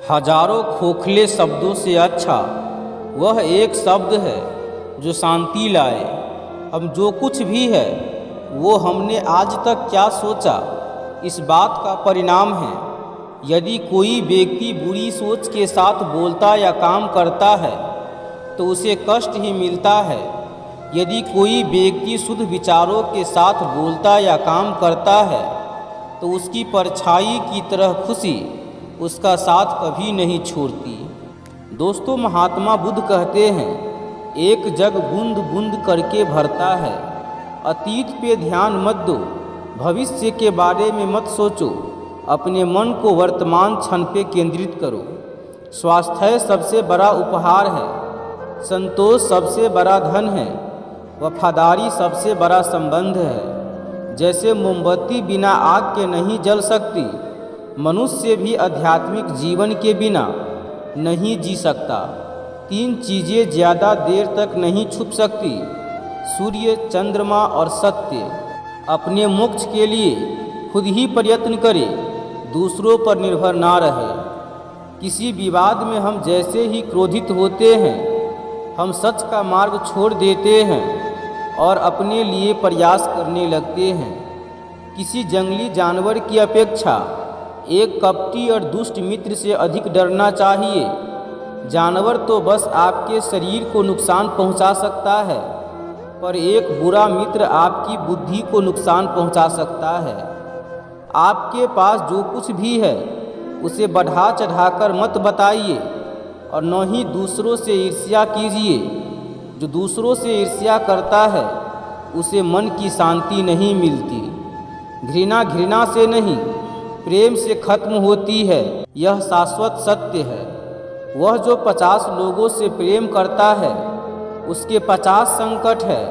हजारों खोखले शब्दों से अच्छा वह एक शब्द है जो शांति लाए। हम जो कुछ भी है वो हमने आज तक क्या सोचा, इस बात का परिणाम है। यदि कोई व्यक्ति बुरी सोच के साथ बोलता या काम करता है तो उसे कष्ट ही मिलता है। यदि कोई व्यक्ति शुद्ध विचारों के साथ बोलता या काम करता है तो उसकी परछाई की तरह खुशी उसका साथ कभी नहीं छोड़ती। दोस्तों, महात्मा बुद्ध कहते हैं, एक जग बूंद बूंद करके भरता है। अतीत पे ध्यान मत दो, भविष्य के बारे में मत सोचो, अपने मन को वर्तमान क्षण पे केंद्रित करो। स्वास्थ्य सबसे बड़ा उपहार है, संतोष सबसे बड़ा धन है, वफादारी सबसे बड़ा संबंध है। जैसे मोमबत्ती बिना आग के नहीं जल सकती, मनुष्य भी आध्यात्मिक जीवन के बिना नहीं जी सकता। तीन चीज़ें ज़्यादा देर तक नहीं छुप सकती, सूर्य, चंद्रमा और सत्य। अपने मोक्ष के लिए खुद ही प्रयत्न करें, दूसरों पर निर्भर ना रहे। किसी विवाद में हम जैसे ही क्रोधित होते हैं, हम सच का मार्ग छोड़ देते हैं और अपने लिए प्रयास करने लगते हैं। किसी जंगली जानवर की अपेक्षा एक कपटी और दुष्ट मित्र से अधिक डरना चाहिए। जानवर तो बस आपके शरीर को नुकसान पहुंचा सकता है, पर एक बुरा मित्र आपकी बुद्धि को नुकसान पहुंचा सकता है। आपके पास जो कुछ भी है उसे बढ़ा चढ़ाकर मत बताइए और न ही दूसरों से ईर्ष्या कीजिए। जो दूसरों से ईर्ष्या करता है उसे मन की शांति नहीं मिलती। घृणा घृणा से नहीं, प्रेम से खत्म होती है, यह शाश्वत सत्य है। वह जो 50 लोगों से प्रेम करता है उसके 50 संकट है।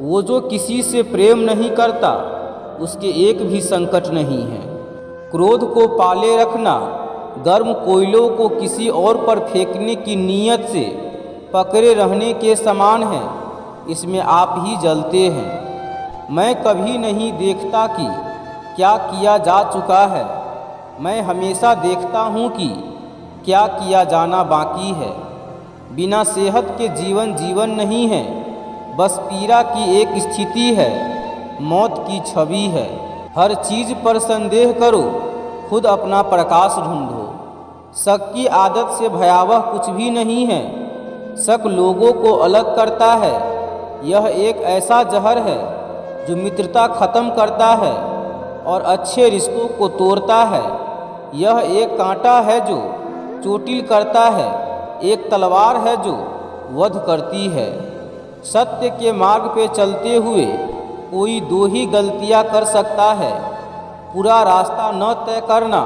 वो जो किसी से प्रेम नहीं करता उसके एक भी संकट नहीं है। क्रोध को पाले रखना गर्म कोयलों को किसी और पर फेंकने की नीयत से पकड़े रहने के समान है। इसमें आप ही जलते हैं। मैं कभी नहीं देखता कि क्या किया जा चुका है, मैं हमेशा देखता हूँ कि क्या किया जाना बाकी है। बिना सेहत के जीवन जीवन नहीं है, बस पीड़ा की एक स्थिति है, मौत की छवि है। हर चीज़ पर संदेह करो, खुद अपना प्रकाश ढूंढो। शक की आदत से भयावह कुछ भी नहीं है। शक लोगों को अलग करता है। यह एक ऐसा जहर है जो मित्रता खत्म करता है और अच्छे रिश्तों को तोड़ता है। यह एक कांटा है जो चोटिल करता है, एक तलवार है जो वध करती है। सत्य के मार्ग पे चलते हुए कोई दो ही गलतियां कर सकता है, पूरा रास्ता न तय करना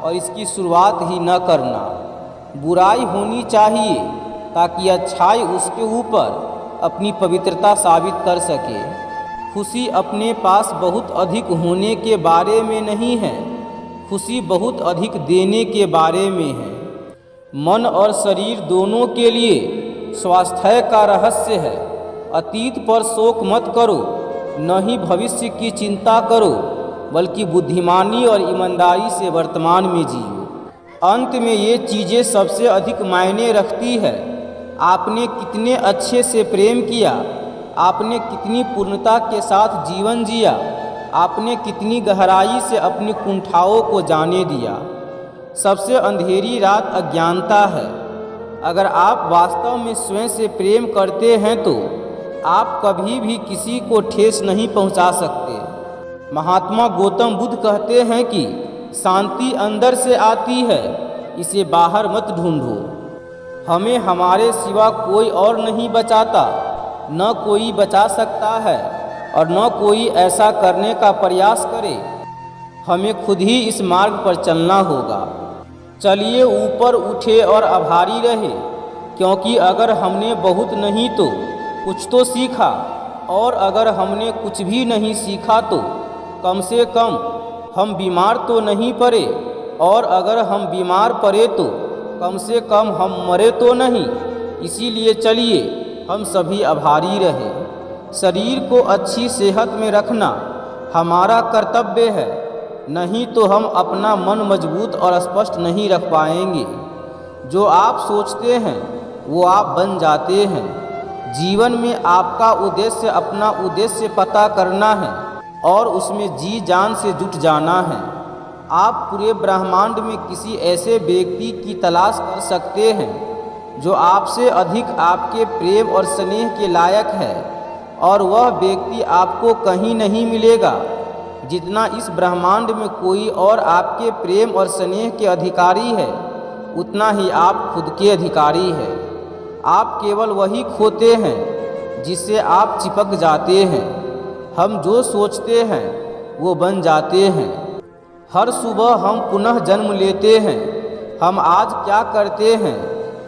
और इसकी शुरुआत ही न करना। बुराई होनी चाहिए ताकि अच्छाई उसके ऊपर अपनी पवित्रता साबित कर सके। खुशी अपने पास बहुत अधिक होने के बारे में नहीं है, खुशी बहुत अधिक देने के बारे में है। मन और शरीर दोनों के लिए स्वास्थ्य का रहस्य है। अतीत पर शोक मत करो, न ही भविष्य की चिंता करो, बल्कि बुद्धिमानी और ईमानदारी से वर्तमान में जियो। अंत में ये चीज़ें सबसे अधिक मायने रखती है। आपने कितने अच्छे से प्रेम किया, आपने कितनी पूर्णता के साथ जीवन जिया, आपने कितनी गहराई से अपनी कुंठाओं को जाने दिया। सबसे अंधेरी रात अज्ञानता है। अगर आप वास्तव में स्वयं से प्रेम करते हैं तो आप कभी भी किसी को ठेस नहीं पहुंचा सकते। महात्मा गौतम बुद्ध कहते हैं कि शांति अंदर से आती है, इसे बाहर मत ढूंढो। हमें हमारे सिवा कोई और नहीं बचाता, न कोई बचा सकता है और न कोई ऐसा करने का प्रयास करे। हमें खुद ही इस मार्ग पर चलना होगा। चलिए ऊपर उठे और आभारी रहे, क्योंकि अगर हमने बहुत नहीं तो कुछ तो सीखा, और अगर हमने कुछ भी नहीं सीखा तो कम से कम हम बीमार तो नहीं पड़े, और अगर हम बीमार पड़े तो कम से कम हम मरे तो नहीं। इसीलिए चलिए हम सभी आभारी रहे। शरीर को अच्छी सेहत में रखना हमारा कर्तव्य है। नहीं तो हम अपना मन मजबूत और स्पष्ट नहीं रख पाएंगे। जो आप सोचते हैं वो आप बन जाते हैं। जीवन में आपका उद्देश्य अपना उद्देश्य पता करना है और उसमें जी जान से जुट जाना है। आप पूरे ब्रह्मांड में किसी ऐसे व्यक्ति की तलाश कर सकते हैं जो आपसे अधिक आपके प्रेम और स्नेह के लायक है, और वह व्यक्ति आपको कहीं नहीं मिलेगा। जितना इस ब्रह्मांड में कोई और आपके प्रेम और स्नेह के अधिकारी है, उतना ही आप खुद के अधिकारी हैं। आप केवल वही खोते हैं जिससे आप चिपक जाते हैं। हम जो सोचते हैं वो बन जाते हैं। हर सुबह हम पुनः जन्म लेते हैं। हम आज क्या करते हैं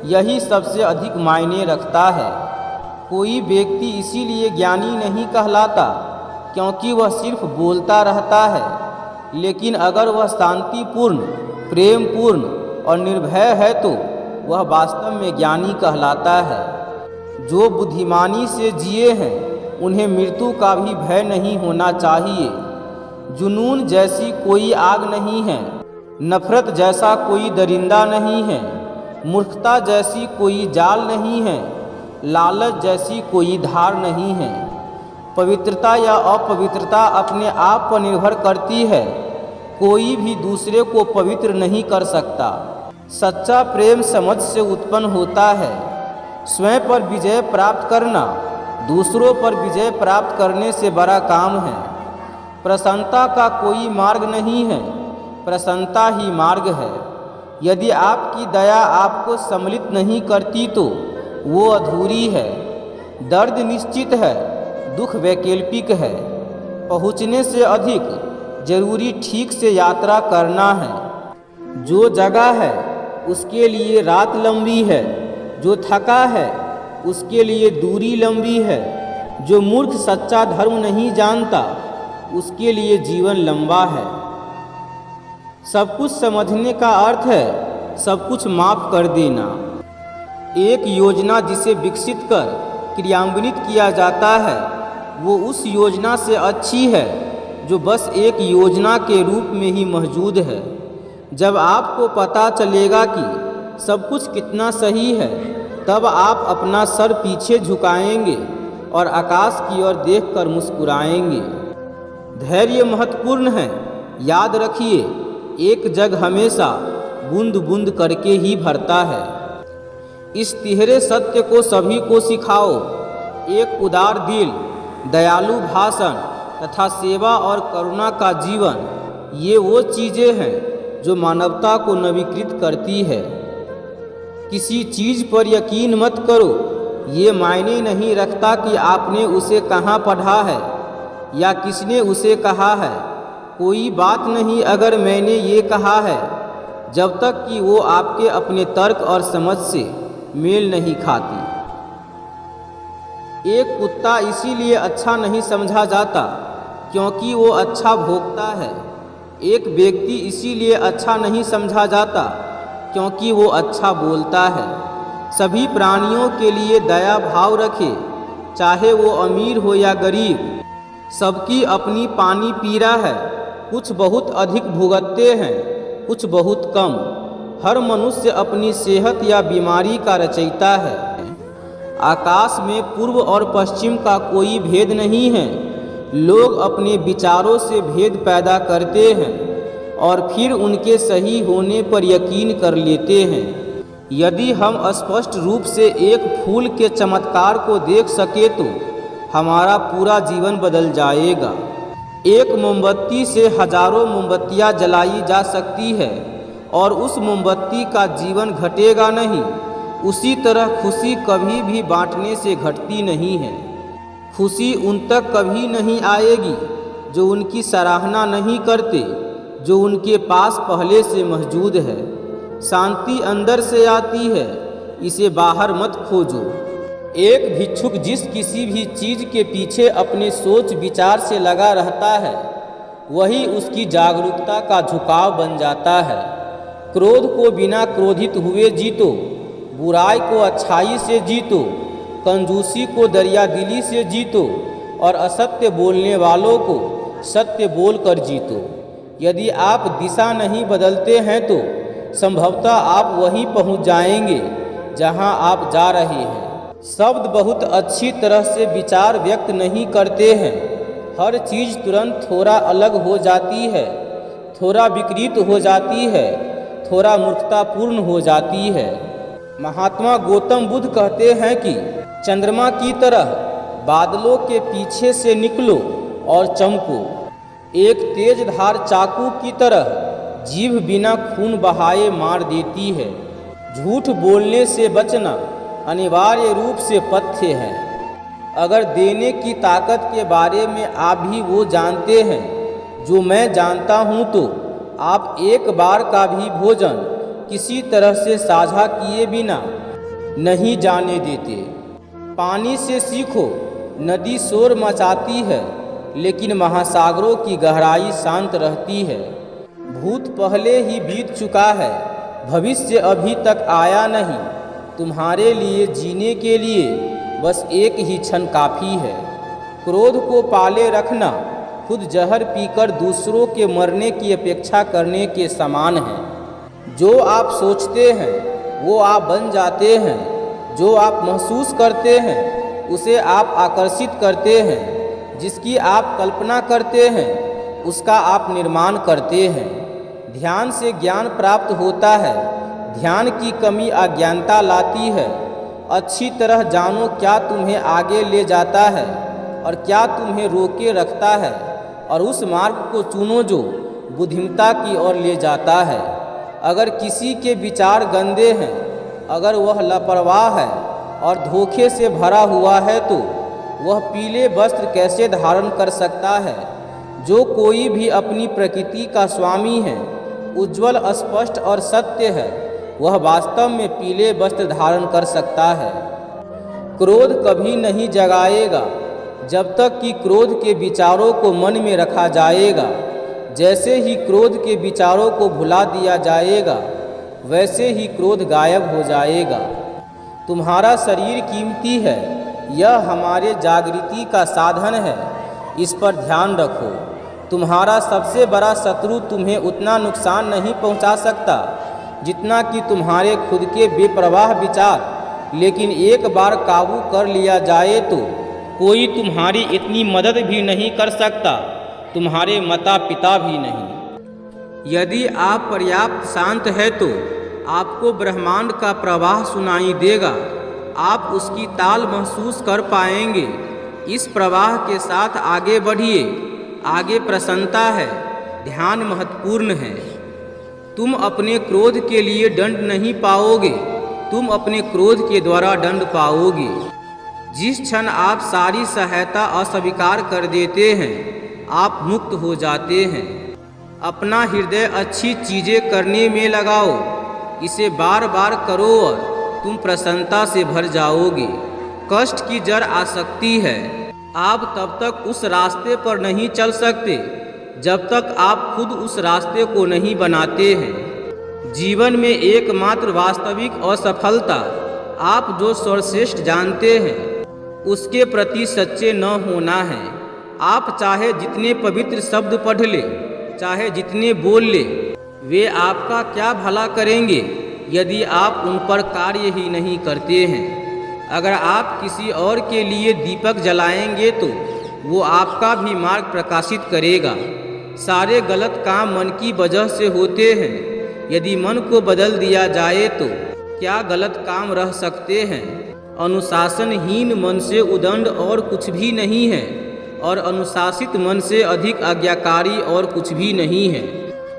यही सबसे अधिक मायने रखता है। कोई व्यक्ति इसीलिए ज्ञानी नहीं कहलाता क्योंकि वह सिर्फ बोलता रहता है, लेकिन अगर वह शांतिपूर्ण, प्रेमपूर्ण और निर्भय है तो वह वास्तव में ज्ञानी कहलाता है। जो बुद्धिमानी से जिए हैं उन्हें मृत्यु का भी भय नहीं होना चाहिए। जुनून जैसी कोई आग नहीं है, नफरत जैसा कोई दरिंदा नहीं है, मूर्खता जैसी कोई जाल नहीं है, लालच जैसी कोई धार नहीं है। पवित्रता या अपवित्रता अपने आप पर निर्भर करती है। कोई भी दूसरे को पवित्र नहीं कर सकता। सच्चा प्रेम समझ से उत्पन्न होता है। स्वयं पर विजय प्राप्त करना दूसरों पर विजय प्राप्त करने से बड़ा काम है। प्रसन्नता का कोई मार्ग नहीं है, प्रसन्नता ही मार्ग है। यदि आपकी दया आपको सम्मिलित नहीं करती तो वो अधूरी है। दर्द निश्चित है, दुख वैकल्पिक है। पहुँचने से अधिक जरूरी ठीक से यात्रा करना है। जो जगह है उसके लिए रात लंबी है, जो थका है उसके लिए दूरी लंबी है। जो मूर्ख सच्चा धर्म नहीं जानता उसके लिए जीवन लंबा है। सब कुछ समझने का अर्थ है सब कुछ माफ कर देना। एक योजना जिसे विकसित कर क्रियान्वित किया जाता है वो उस योजना से अच्छी है जो बस एक योजना के रूप में ही मौजूद है। जब आपको पता चलेगा कि सब कुछ कितना सही है, तब आप अपना सर पीछे झुकाएंगे और आकाश की ओर देखकर मुस्कुराएंगे। धैर्य महत्वपूर्ण है। याद रखिए, एक जग हमेशा बूंद बूंद करके ही भरता है। इस तिहरे सत्य को सभी को सिखाओ। एक उदार दिल, दयालु भाषण तथा सेवा और करुणा का जीवन, ये वो चीज़ें हैं जो मानवता को नवीकृत करती है। किसी चीज़ पर यकीन मत करो। ये मायने नहीं रखता कि आपने उसे कहाँ पढ़ा है या किसने उसे कहा है। कोई बात नहीं अगर मैंने ये कहा है, जब तक कि वो आपके अपने तर्क और समझ से मेल नहीं खाती। एक कुत्ता इसीलिए अच्छा नहीं समझा जाता क्योंकि वो अच्छा भौंकता है। एक व्यक्ति इसीलिए अच्छा नहीं समझा जाता क्योंकि वो अच्छा बोलता है। सभी प्राणियों के लिए दया भाव रखें, चाहे वो अमीर हो या गरीब। सबकी अपनी पानी पीरा है। कुछ बहुत अधिक भुगतते हैं, कुछ बहुत कम। हर मनुष्य अपनी सेहत या बीमारी का रचयिता है। आकाश में पूर्व और पश्चिम का कोई भेद नहीं है। लोग अपने विचारों से भेद पैदा करते हैं और फिर उनके सही होने पर यकीन कर लेते हैं। यदि हम स्पष्ट रूप से एक फूल के चमत्कार को देख सके तो हमारा पूरा जीवन बदल जाएगा। एक मोमबत्ती से हजारों मोमबत्तियाँ जलाई जा सकती है और उस मोमबत्ती का जीवन घटेगा नहीं। उसी तरह खुशी कभी भी बांटने से घटती नहीं है। खुशी उन तक कभी नहीं आएगी जो उनकी सराहना नहीं करते, जो उनके पास पहले से मौजूद है। शांति अंदर से आती है, इसे बाहर मत खोजो। एक भिक्षुक जिस किसी भी चीज़ के पीछे अपने सोच विचार से लगा रहता है, वही उसकी जागरूकता का झुकाव बन जाता है। क्रोध को बिना क्रोधित हुए जीतो, बुराई को अच्छाई से जीतो, कंजूसी को दरियादिली से जीतो और असत्य बोलने वालों को सत्य बोलकर जीतो। यदि आप दिशा नहीं बदलते हैं तो संभवतः आप वहीं पहुंच जाएंगे जहां आप जा रहे हैं। शब्द बहुत अच्छी तरह से विचार व्यक्त नहीं करते हैं। हर चीज़ तुरंत थोड़ा अलग हो जाती है, थोड़ा विकृत हो जाती है, थोड़ा मूर्खतापूर्ण हो जाती है। महात्मा गौतम बुद्ध कहते हैं कि चंद्रमा की तरह बादलों के पीछे से निकलो और चमको। एक तेज धार चाकू की तरह जीभ बिना खून बहाए मार देती है। झूठ बोलने से बचना अनिवार्य रूप से पथ्य है। अगर देने की ताकत के बारे में आप भी वो जानते हैं जो मैं जानता हूँ, तो आप एक बार का भी भोजन किसी तरह से साझा किए बिना नहीं जाने देते। पानी से सीखो। नदी शोर मचाती है लेकिन महासागरों की गहराई शांत रहती है। भूत पहले ही बीत चुका है, भविष्य अभी तक आया नहीं। तुम्हारे लिए जीने के लिए बस एक ही क्षण काफ़ी है। क्रोध को पाले रखना खुद जहर पीकर दूसरों के मरने की अपेक्षा करने के समान है। जो आप सोचते हैं वो आप बन जाते हैं। जो आप महसूस करते हैं उसे आप आकर्षित करते हैं। जिसकी आप कल्पना करते हैं उसका आप निर्माण करते हैं। ध्यान से ज्ञान प्राप्त होता है। ध्यान की कमी अज्ञानता लाती है। अच्छी तरह जानो क्या तुम्हें आगे ले जाता है और क्या तुम्हें रोके रखता है, और उस मार्ग को चुनो जो बुद्धिमत्ता की ओर ले जाता है। अगर किसी के विचार गंदे हैं, अगर वह लापरवाह है और धोखे से भरा हुआ है, तो वह पीले वस्त्र कैसे धारण कर सकता है। जो कोई भी अपनी प्रकृति का स्वामी है, उज्जवल, स्पष्ट और सत्य है, वह वास्तव में पीले वस्त्र धारण कर सकता है। क्रोध कभी नहीं जगाएगा जब तक कि क्रोध के विचारों को मन में रखा जाएगा। जैसे ही क्रोध के विचारों को भुला दिया जाएगा, वैसे ही क्रोध गायब हो जाएगा। तुम्हारा शरीर कीमती है, यह हमारे जागृति का साधन है, इस पर ध्यान रखो। तुम्हारा सबसे बड़ा शत्रु तुम्हें उतना नुकसान नहीं पहुंचा सकता जितना कि तुम्हारे खुद के बेपरवाह विचार। लेकिन एक बार काबू कर लिया जाए तो कोई तुम्हारी इतनी मदद भी नहीं कर सकता, तुम्हारे माता पिता भी नहीं। यदि आप पर्याप्त शांत है तो आपको ब्रह्मांड का प्रवाह सुनाई देगा। आप उसकी ताल महसूस कर पाएंगे। इस प्रवाह के साथ आगे बढ़िए। आगे प्रसन्नता है, ध्यान महत्वपूर्ण है। तुम अपने क्रोध के लिए दंड नहीं पाओगे, तुम अपने क्रोध के द्वारा दंड पाओगे। जिस क्षण आप सारी सहायता अस्वीकार कर देते हैं, आप मुक्त हो जाते हैं। अपना हृदय अच्छी चीज़ें करने में लगाओ। इसे बार बार करो और तुम प्रसन्नता से भर जाओगे। कष्ट की जड़ आसक्ति है। आप तब तक उस रास्ते पर नहीं चल सकते जब तक आप खुद उस रास्ते को नहीं बनाते हैं। जीवन में एकमात्र वास्तविक असफलता आप जो सर्वश्रेष्ठ जानते हैं उसके प्रति सच्चे न होना है। आप चाहे जितने पवित्र शब्द पढ़ ले, चाहे जितने बोल ले, वे आपका क्या भला करेंगे यदि आप उन पर कार्य ही नहीं करते हैं। अगर आप किसी और के लिए दीपक जलाएंगे तो वो आपका भी मार्ग प्रकाशित करेगा। सारे गलत काम मन की वजह से होते हैं। यदि मन को बदल दिया जाए तो क्या गलत काम रह सकते हैं। अनुशासनहीन मन से उदंड और कुछ भी नहीं है, और अनुशासित मन से अधिक आज्ञाकारी और कुछ भी नहीं है।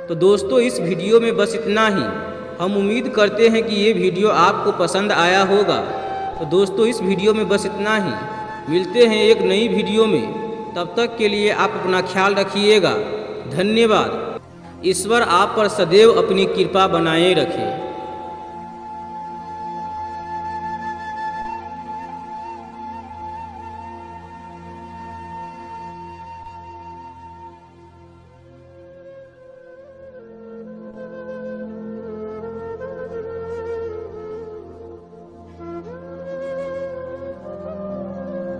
तो दोस्तों, इस वीडियो में बस इतना ही। हम उम्मीद करते हैं कि ये वीडियो आपको पसंद आया होगा। तो दोस्तों, इस वीडियो में बस इतना ही। मिलते हैं एक नई वीडियो में। तब तक के लिए आप अपना ख्याल रखिएगा। धन्यवाद। ईश्वर आप पर सदैव अपनी कृपा बनाए रखे।